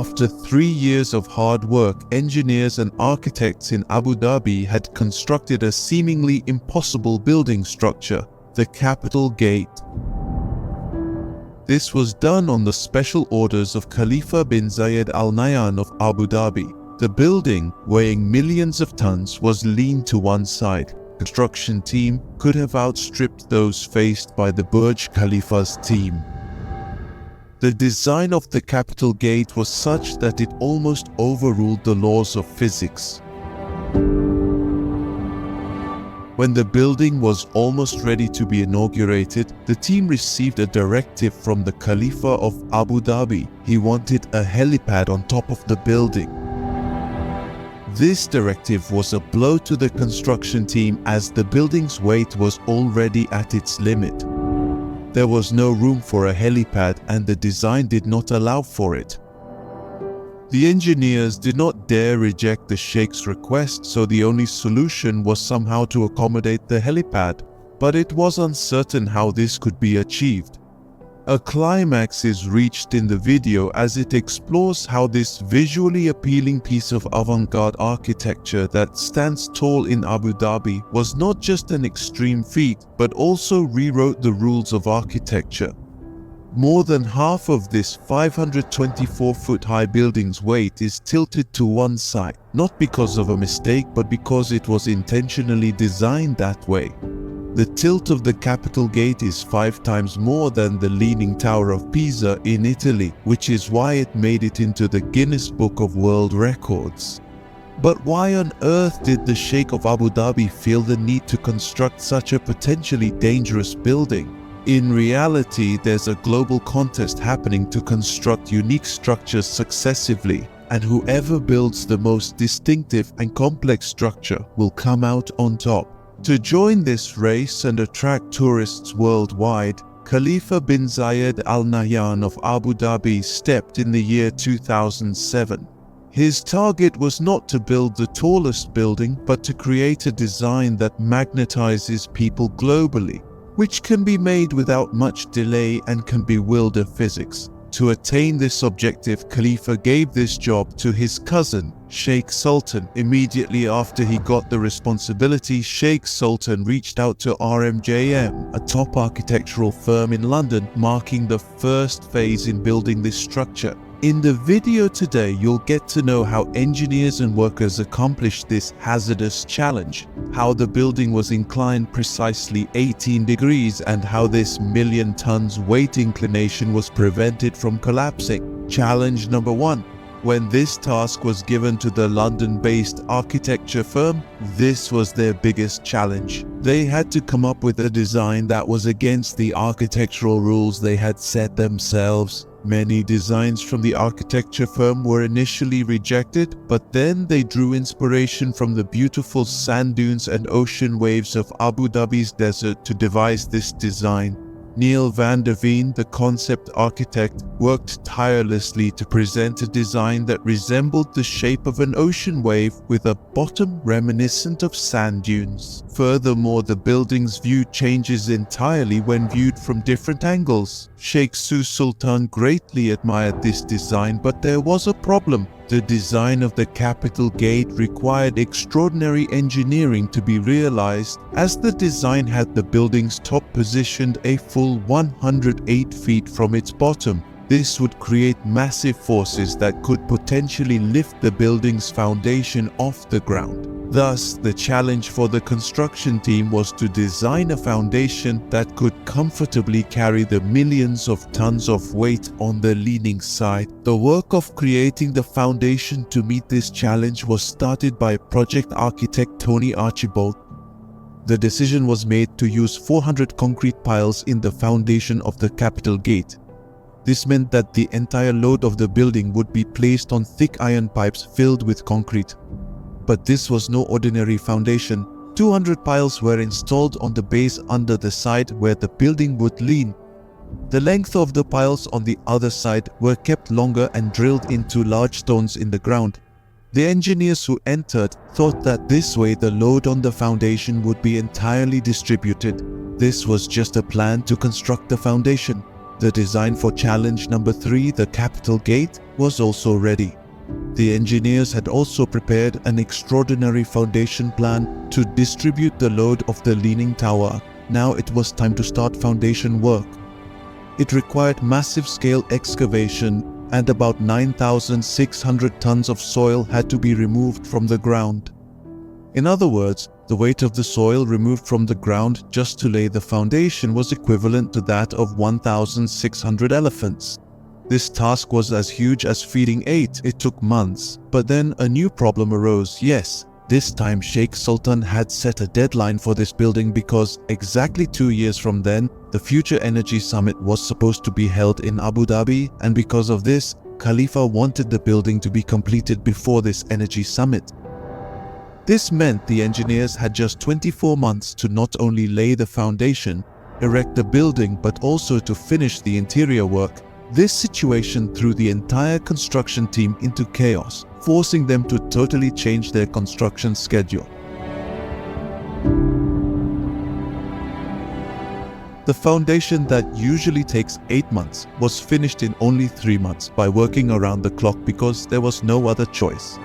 After 3 years of hard work, engineers and architects in Abu Dhabi had constructed a seemingly impossible building structure, the Capital Gate. This was done on the special orders of Khalifa bin Zayed Al Nahyan of Abu Dhabi. The building, weighing millions of tons, was leaned to one side. The construction team could have outstripped those faced by the Burj Khalifa's team. The design of the Capital Gate was such that it almost overruled the laws of physics. When the building was almost ready to be inaugurated, the team received a directive from the Khalifa of Abu Dhabi. He wanted a helipad on top of the building. This directive was a blow to the construction team as the building's weight was already at its limit. There was no room for a helipad and the design did not allow for it. The engineers did not dare reject the Sheikh's request, so the only solution was somehow to accommodate the helipad, but it was uncertain how this could be achieved. A climax is reached in the video as it explores how this visually appealing piece of avant-garde architecture that stands tall in Abu Dhabi was not just an extreme feat, but also rewrote the rules of architecture. More than half of this 524-foot-high building's weight is tilted to one side, not because of a mistake, but because it was intentionally designed that way. The tilt of the Capital Gate is 5 times more than the Leaning Tower of Pisa in Italy, which is why it made it into the Guinness Book of World Records. But why on earth did the Sheikh of Abu Dhabi feel the need to construct such a potentially dangerous building? In reality, there's a global contest happening to construct unique structures successively, and whoever builds the most distinctive and complex structure will come out on top. To join this race and attract tourists worldwide, Khalifa bin Zayed Al Nahyan of Abu Dhabi stepped in the year 2007. His target was not to build the tallest building, but to create a design that magnetizes people globally, which can be made without much delay and can bewilder physics. To attain this objective, Khalifa gave this job to his cousin, Sheikh Sultan. Immediately after he got the responsibility, Sheikh Sultan reached out to RMJM, a top architectural firm in London, marking the first phase in building this structure. In the video today, you'll get to know how engineers and workers accomplished this hazardous challenge, how the building was inclined precisely 18 degrees, and how this million tons weight inclination was prevented from collapsing. Challenge number 1. When this task was given to the London-based architecture firm, this was their biggest challenge. They had to come up with a design that was against the architectural rules they had set themselves. Many designs from the architecture firm were initially rejected, but then they drew inspiration from the beautiful sand dunes and ocean waves of Abu Dhabi's desert to devise this design. Neil van der Veen, the concept architect, worked tirelessly to present a design that resembled the shape of an ocean wave with a bottom reminiscent of sand dunes. Furthermore, the building's view changes entirely when viewed from different angles. Sheikh Sultan greatly admired this design, but there was a problem. The design of the Capital Gate required extraordinary engineering to be realized, as the design had the building's top positioned a full 108 feet from its bottom. This would create massive forces that could potentially lift the building's foundation off the ground. Thus, the challenge for the construction team was to design a foundation that could comfortably carry the millions of tons of weight on the leaning side. The work of creating the foundation to meet this challenge was started by project architect Tony Archibald. The decision was made to use 400 concrete piles in the foundation of the Capital Gate. This meant that the entire load of the building would be placed on thick iron pipes filled with concrete. But this was no ordinary foundation. 200 piles were installed on the base under the side where the building would lean. The length of the piles on the other side were kept longer and drilled into large stones in the ground. The engineers who entered thought that this way the load on the foundation would be entirely distributed. This was just a plan to construct the foundation. The design for challenge number 3, the Capital Gate, was also ready. The engineers had also prepared an extraordinary foundation plan to distribute the load of the leaning tower. Now it was time to start foundation work. It required massive scale excavation, and about 9,600 tons of soil had to be removed from the ground. In other words, the weight of the soil removed from the ground just to lay the foundation was equivalent to that of 1,600 elephants. This task was as huge as feeding 8. It took months. But then a new problem arose. Yes, this time Sheikh Sultan had set a deadline for this building because exactly 2 years from then, the Future Energy Summit was supposed to be held in Abu Dhabi, and because of this, Khalifa wanted the building to be completed before this energy summit. This meant the engineers had just 24 months to not only lay the foundation, erect the building, but also to finish the interior work. This situation threw the entire construction team into chaos, forcing them to totally change their construction schedule. The foundation that usually takes 8 months was finished in only 3 months by working around the clock because there was no other choice.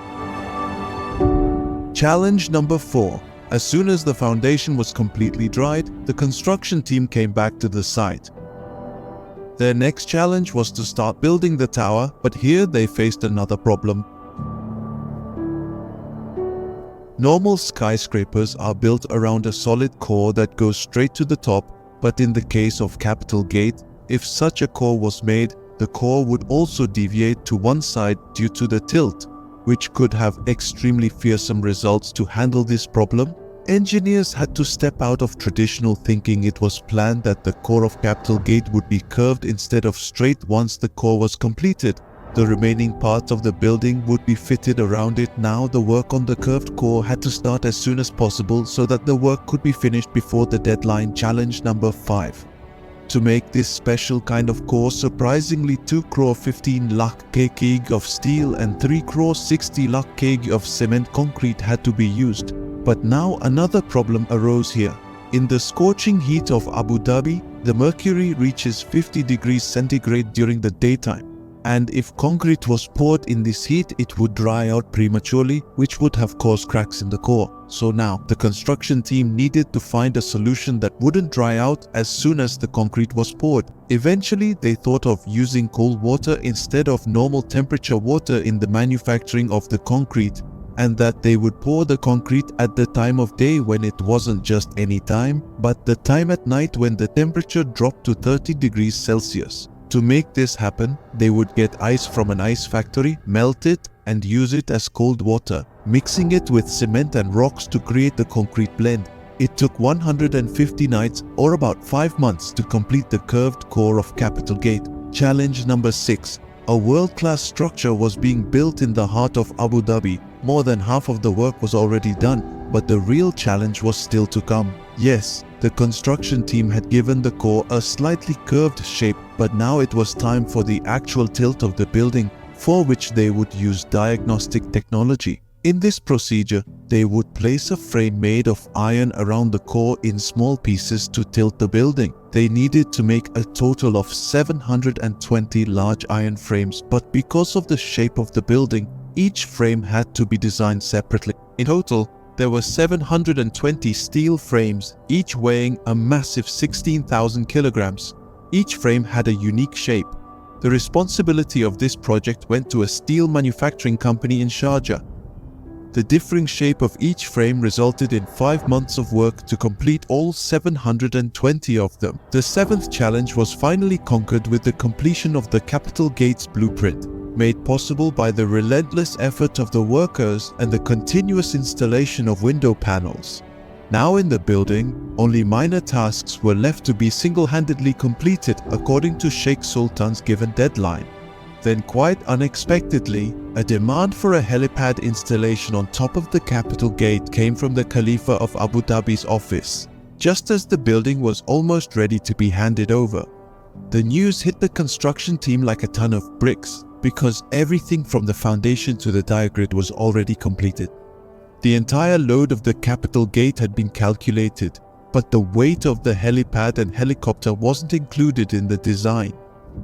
Challenge number 4. As soon as the foundation was completely dried, the construction team came back to the site. Their next challenge was to start building the tower, but here they faced another problem. Normal skyscrapers are built around a solid core that goes straight to the top, but in the case of Capital Gate, if such a core was made, the core would also deviate to one side due to the tilt, which could have extremely fearsome results. To handle this problem, engineers had to step out of traditional thinking. It was planned that the core of Capital Gate would be curved instead of straight. Once the core was completed, the remaining parts of the building would be fitted around it. Now the work on the curved core had to start as soon as possible so that the work could be finished before the deadline. Challenge number 5. To make this special kind of core, surprisingly 2 crore 15 lakh kg of steel and 3 crore 60 lakh kg of cement concrete had to be used. But now another problem arose here. In the scorching heat of Abu Dhabi, the mercury reaches 50 degrees centigrade during the daytime. And if concrete was poured in this heat, it would dry out prematurely, which would have caused cracks in the core. So now, the construction team needed to find a solution that wouldn't dry out as soon as the concrete was poured. Eventually, they thought of using cold water instead of normal temperature water in the manufacturing of the concrete, and that they would pour the concrete at the time of day when it wasn't just any time, but the time at night when the temperature dropped to 30 degrees Celsius. To make this happen, they would get ice from an ice factory, melt it, and use it as cold water, mixing it with cement and rocks to create the concrete blend. It took 150 nights, or about 5 months, to complete the curved core of Capital Gate. Challenge number 6. A world-class structure was being built in the heart of Abu Dhabi. More than half of the work was already done, but the real challenge was still to come. Yes, the construction team had given the core a slightly curved shape, but now it was time for the actual tilt of the building, for which they would use diagnostic technology. In this procedure, they would place a frame made of iron around the core in small pieces to tilt the building. They needed to make a total of 720 large iron frames, but because of the shape of the building, each frame had to be designed separately. In total, there were 720 steel frames, each weighing a massive 16,000 kilograms. Each frame had a unique shape. The responsibility of this project went to a steel manufacturing company in Sharjah. The differing shape of each frame resulted in 5 months of work to complete all 720 of them. The 7th challenge was finally conquered with the completion of the Capital Gate's blueprint, made possible by the relentless effort of the workers and the continuous installation of window panels. Now in the building, only minor tasks were left to be single-handedly completed according to Sheikh Sultan's given deadline. Then quite unexpectedly, a demand for a helipad installation on top of the Capital Gate came from the Khalifa of Abu Dhabi's office, just as the building was almost ready to be handed over. The news hit the construction team like a ton of bricks, because everything from the foundation to the diagrid was already completed. The entire load of the Capital Gate had been calculated, but the weight of the helipad and helicopter wasn't included in the design.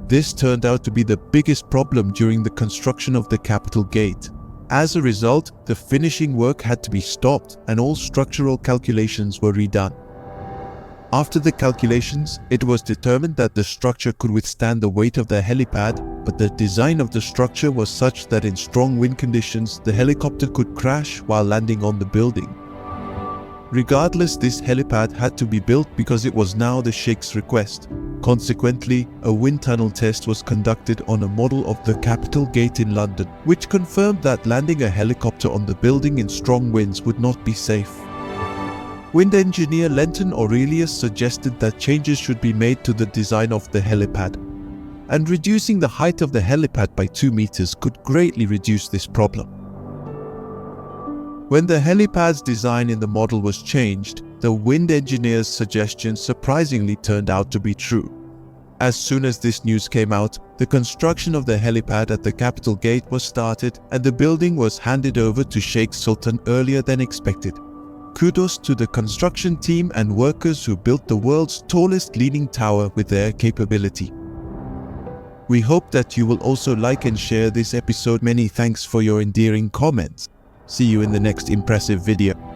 This turned out to be the biggest problem during the construction of the Capital Gate. As a result, the finishing work had to be stopped and all structural calculations were redone. After the calculations, it was determined that the structure could withstand the weight of the helipad, but the design of the structure was such that in strong wind conditions, the helicopter could crash while landing on the building. Regardless, this helipad had to be built because it was now the Sheikh's request. Consequently, a wind tunnel test was conducted on a model of the Capital Gate in London, which confirmed that landing a helicopter on the building in strong winds would not be safe. Wind engineer Lenton Aurelius suggested that changes should be made to the design of the helipad, and reducing the height of the helipad by 2 meters could greatly reduce this problem. When the helipad's design in the model was changed, the wind engineer's suggestion surprisingly turned out to be true. As soon as this news came out, the construction of the helipad at the Capital Gate was started and the building was handed over to Sheikh Sultan earlier than expected. Kudos to the construction team and workers who built the world's tallest leaning tower with their capability. We hope that you will also like and share this episode. Many thanks for your endearing comments. See you in the next impressive video.